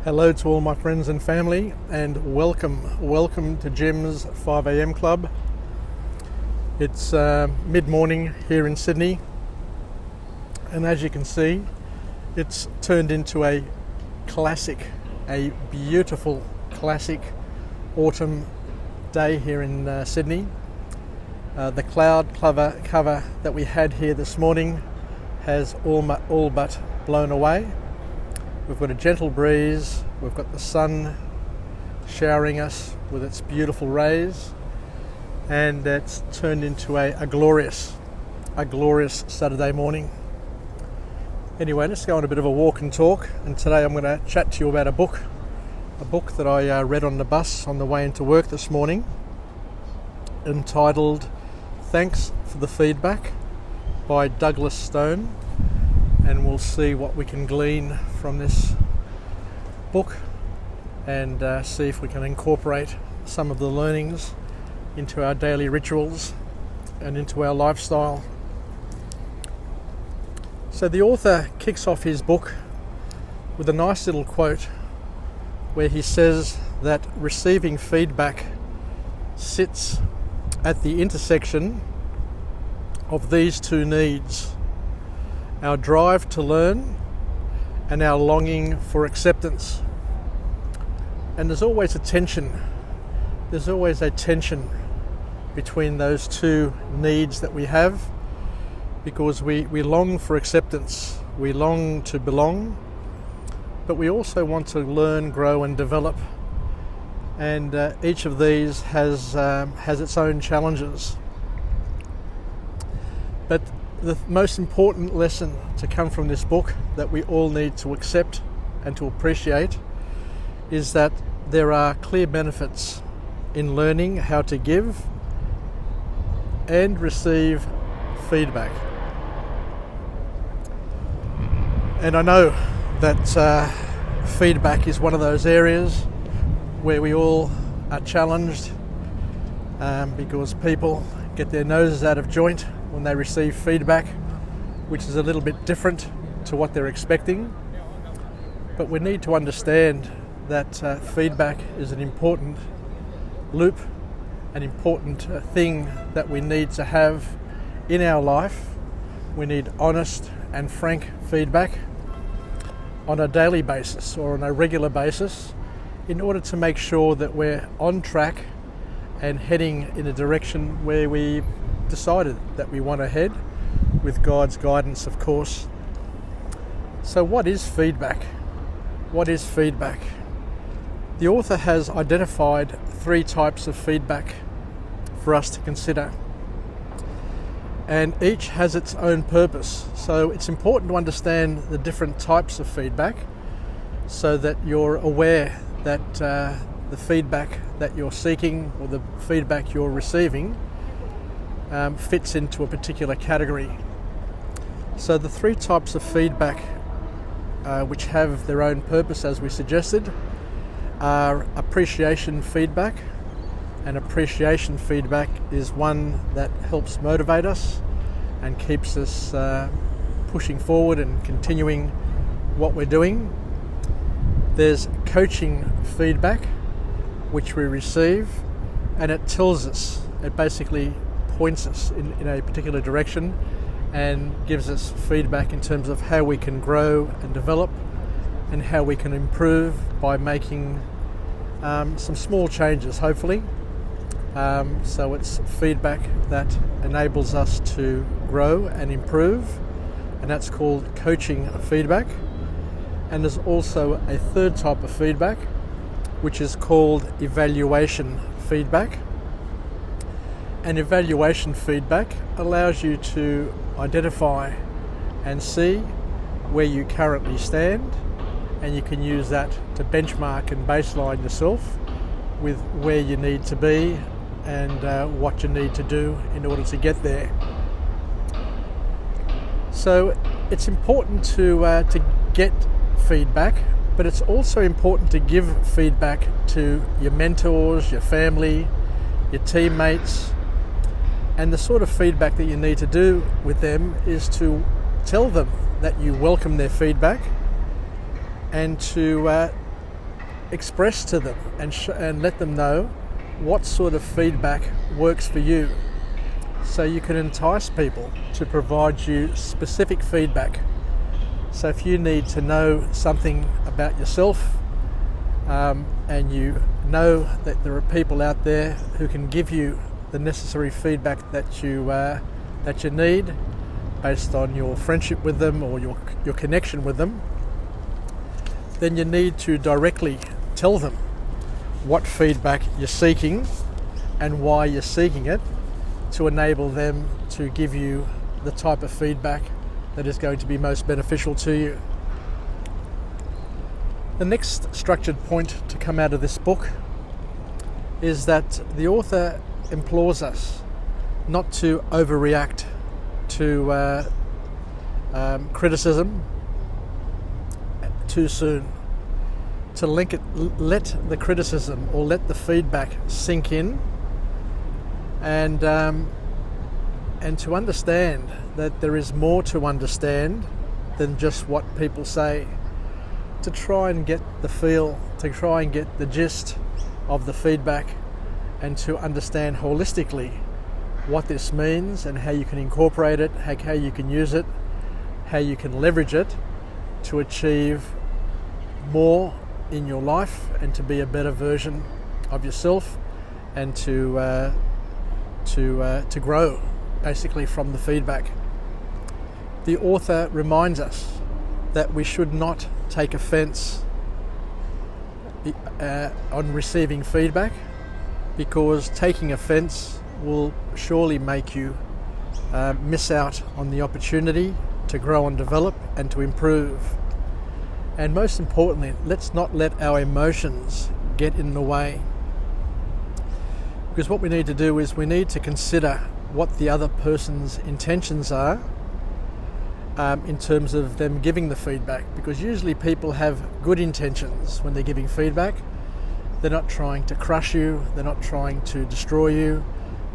Hello to all my friends and family, and welcome to Jim's 5am Club. It's mid-morning here in Sydney, and as you can see, it's turned into a beautiful classic autumn day here in Sydney. The cloud cover that we had here this morning has all but blown away. We've got a gentle breeze, we've got the sun showering us with its beautiful rays, and it's turned into a glorious Saturday morning. Anyway, let's go on a bit of a walk and talk, and today I'm going to chat to you about a book that I read on the bus on the way into work this morning, entitled Thanks for the Feedback by Douglas Stone. And we'll see what we can glean from this book and see if we can incorporate some of the learnings into our daily rituals and into our lifestyle. So the author kicks off his book with a nice little quote where he says that receiving feedback sits at the intersection of these two needs: our drive to learn and our longing for acceptance. And there's always a tension between those two needs that we have, because we long for acceptance, we long to belong, but we also want to learn, grow and develop. And each of these has its own challenges. But the most important lesson to come from this book that we all need to accept and to appreciate is that there are clear benefits in learning how to give and receive feedback. And I know that feedback is one of those areas where we all are challenged because people get their noses out of joint when they receive feedback, which is a little bit different to what they're expecting. But we need to understand that feedback is an important loop, an important thing that we need to have in our life. We need honest and frank feedback on a daily basis or on a regular basis in order to make sure that we're on track and heading in a direction where we decided that we want to head, with God's guidance, of course. So what is feedback? What is feedback? The author has identified 3 types of feedback for us to consider, and each has its own purpose. So it's important to understand the different types of feedback so that you're aware that the feedback that you're seeking or the feedback you're receiving fits into a particular category. So the 3 types of feedback which have their own purpose, as we suggested, are appreciation feedback. And appreciation feedback is one that helps motivate us and keeps us pushing forward and continuing what we're doing. There's coaching feedback, which we receive, and it tells us, it basically points us in a particular direction and gives us feedback in terms of how we can grow and develop and how we can improve by making some small changes, hopefully. So it's feedback that enables us to grow and improve, and that's called coaching feedback. And there's also a 3rd type of feedback, which is called evaluation feedback. And evaluation feedback allows you to identify and see where you currently stand, and you can use that to benchmark and baseline yourself with where you need to be and what you need to do in order to get there. So it's important to get feedback, but it's also important to give feedback to your mentors, your family, your teammates. And the sort of feedback that you need to do with them is to tell them that you welcome their feedback and to express to them and let them know what sort of feedback works for you, so you can entice people to provide you specific feedback. So if you need to know something about yourself, and you know that there are people out there who can give you the necessary feedback that you need based on your friendship with them or your connection with them, then you need to directly tell them what feedback you're seeking and why you're seeking it, to enable them to give you the type of feedback that is going to be most beneficial to you. The next structured point to come out of this book is that the author implores us not to overreact to criticism too soon, to let the criticism or let the feedback sink in, and to understand that there is more to understand than just what people say, to try and get the feel, to try and get the gist of the feedback, and to understand holistically what this means and how you can incorporate it, how you can use it, how you can leverage it to achieve more in your life and to be a better version of yourself, and to grow basically from the feedback. The author reminds us that we should not take offence on receiving feedback, because taking offence will surely make you miss out on the opportunity to grow and develop and to improve. And most importantly, let's not let our emotions get in the way, because what we need to do is we need to consider what the other person's intentions are in terms of them giving the feedback, because usually people have good intentions when they're giving feedback. They're not trying to crush you, they're not trying to destroy you,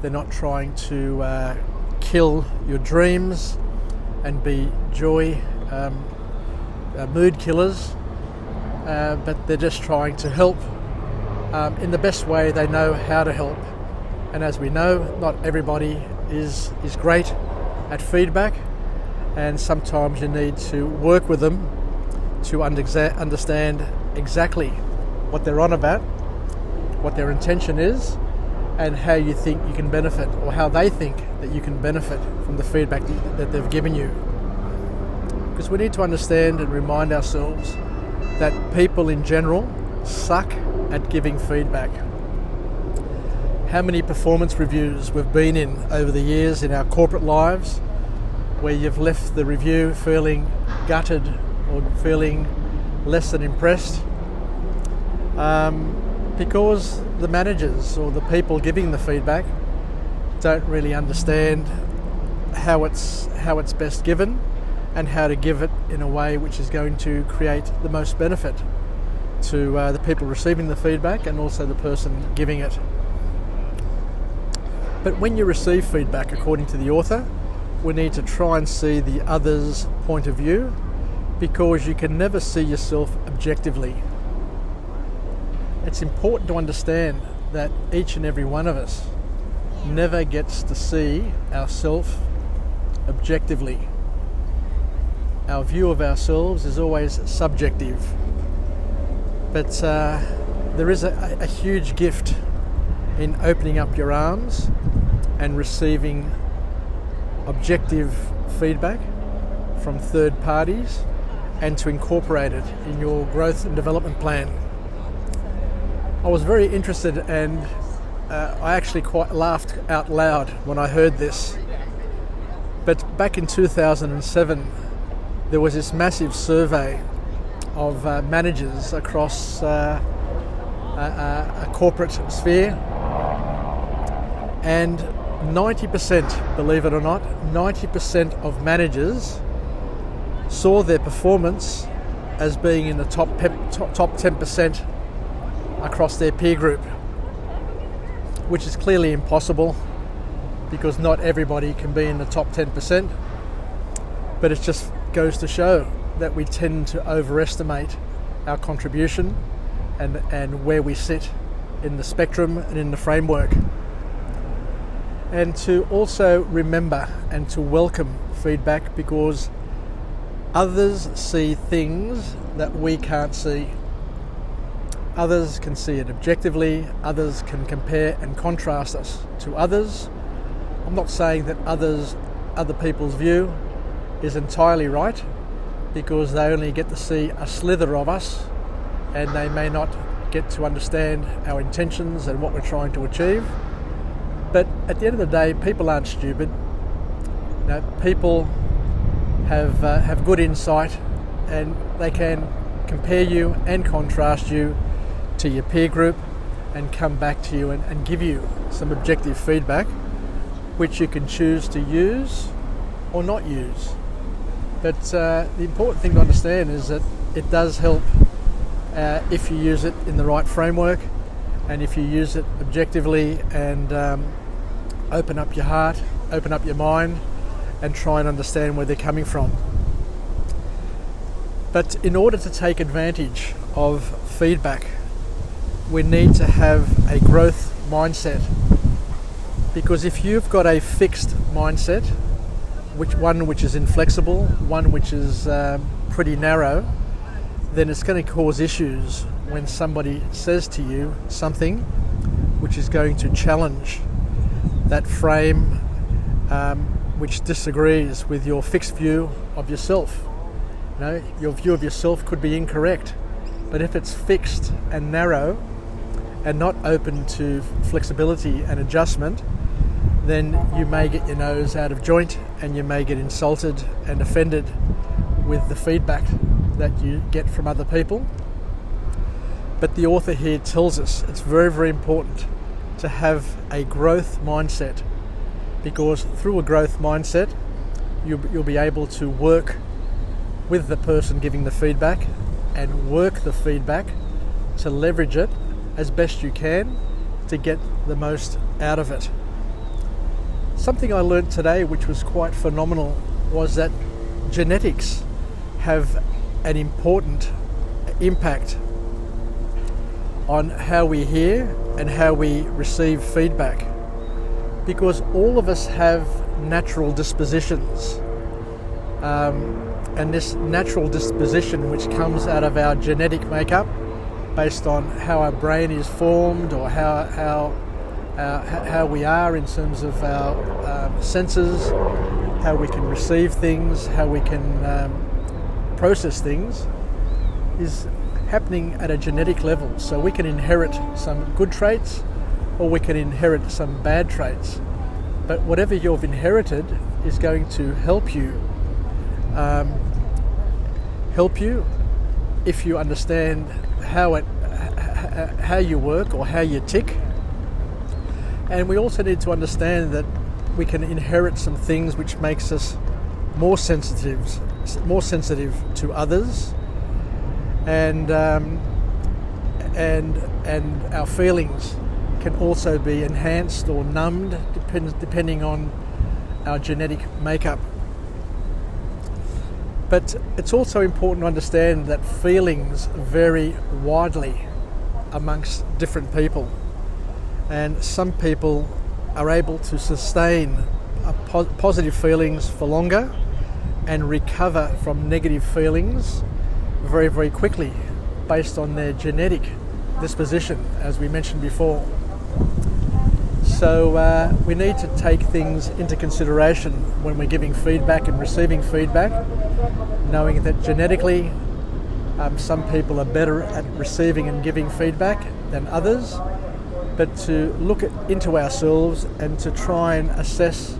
they're not trying to kill your dreams and be joy mood killers, but they're just trying to help in the best way they know how to help. And as we know, not everybody is great at feedback, and sometimes you need to work with them to understand exactly what they're on about, what their intention is, and how you think you can benefit, or how they think that you can benefit from the feedback that they've given you. Because we need to understand and remind ourselves that people in general suck at giving feedback. How many performance reviews we've been in over the years in our corporate lives, where you've left the review feeling gutted or feeling less than impressed, because the managers or the people giving the feedback don't really understand how it's best given and how to give it in a way which is going to create the most benefit to the people receiving the feedback and also the person giving it. But when you receive feedback, according to the author, we need to try and see the other's point of view, because you can never see yourself objectively. It's important to understand that each and every one of us never gets to see ourselves objectively. Our view of ourselves is always subjective. But there is a huge gift in opening up your arms and receiving objective feedback from third parties, and to incorporate it in your growth and development plan. I was very interested, and I actually quite laughed out loud when I heard this. But back in 2007, there was this massive survey of managers across a corporate sphere, and 90%, believe it or not, 90% of managers saw their performance as being in the top 10% across their peer group, which is clearly impossible, because not everybody can be in the top 10%. But it just goes to show that we tend to overestimate our contribution and where we sit in the spectrum and in the framework. And to also remember and to welcome feedback, because others see things that we can't see. Others can see it objectively, others can compare and contrast us to others. I'm not saying that other people's view is entirely right, because they only get to see a slither of us and they may not get to understand our intentions and what we're trying to achieve. But at the end of the day, people aren't stupid. People have good insight, and they can compare you and contrast you to your peer group and come back to you and give you some objective feedback, which you can choose to use or not use. But the important thing to understand is that it does help if you use it in the right framework, and if you use it objectively and open up your heart, open up your mind, and try and understand where they're coming from. But in order to take advantage of feedback, we need to have a growth mindset. Because if you've got a fixed mindset, which is inflexible, one which is pretty narrow, then it's going to cause issues when somebody says to you something which is going to challenge that frame, which disagrees with your fixed view of yourself. Your view of yourself could be incorrect, but if it's fixed and narrow and not open to flexibility and adjustment, then you may get your nose out of joint and you may get insulted and offended with the feedback that you get from other people. But the author here tells us it's very, very important to have a growth mindset, because through a growth mindset you'll be able to work with the person giving the feedback and work the feedback to leverage it as best you can to get the most out of it. Something I learned today which was quite phenomenal was that genetics have an important impact on how we hear and how we receive feedback, because all of us have natural dispositions, and this natural disposition, which comes out of our genetic makeup based on how our brain is formed, or how we are in terms of our senses, how we can receive things, how we can process things, is happening at a genetic level. So we can inherit some good traits or we can inherit some bad traits. But whatever you've inherited is going to help you if you understand how you work or how you tick. And we also need to understand that we can inherit some things which makes us more sensitive to others, and our feelings can also be enhanced or numbed depending on our genetic makeup. But it's also important to understand that feelings vary widely amongst different people, and some people are able to sustain positive feelings for longer and recover from negative feelings very, very quickly based on their genetic disposition, as we mentioned before. So we need to take things into consideration when we're giving feedback and receiving feedback, knowing that genetically some people are better at receiving and giving feedback than others, but to look into ourselves and to try and assess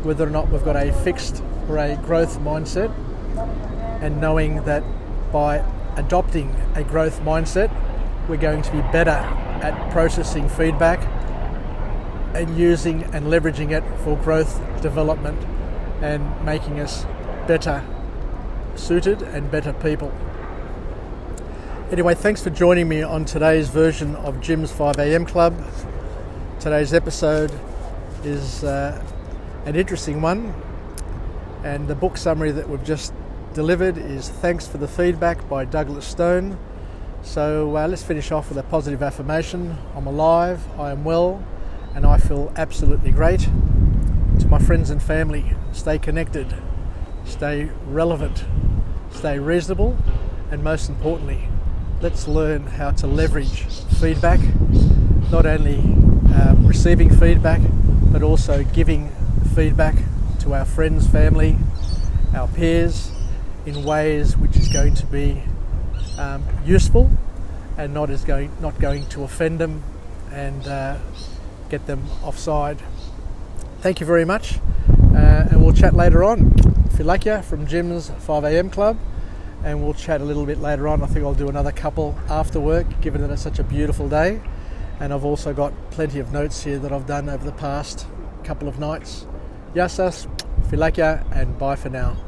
whether or not we've got a fixed or a growth mindset, and knowing that by adopting a growth mindset we're going to be better at processing feedback and using and leveraging it for growth development and making us better suited and better people. Anyway, thanks for joining me on today's version of Jim's 5am Club. Today's episode is an interesting one, and the book summary that we've just delivered is Thanks for the Feedback by Douglas Stone. So let's finish off with a positive affirmation. I'm alive, I am well, and I feel absolutely great. To my friends and family, stay connected, stay relevant, stay reasonable, and most importantly, let's learn how to leverage feedback, not only receiving feedback, but also giving feedback to our friends, family, our peers in ways which is going to be useful and not going to offend them and get them offside. Thank you very much, and we'll chat later on. Filakia from Jim's 5am Club, and we'll chat a little bit later on. I think I'll do another couple after work, given that it's such a beautiful day, and I've also got plenty of notes here that I've done over the past couple of nights. Yassas, Filakia, and bye for now.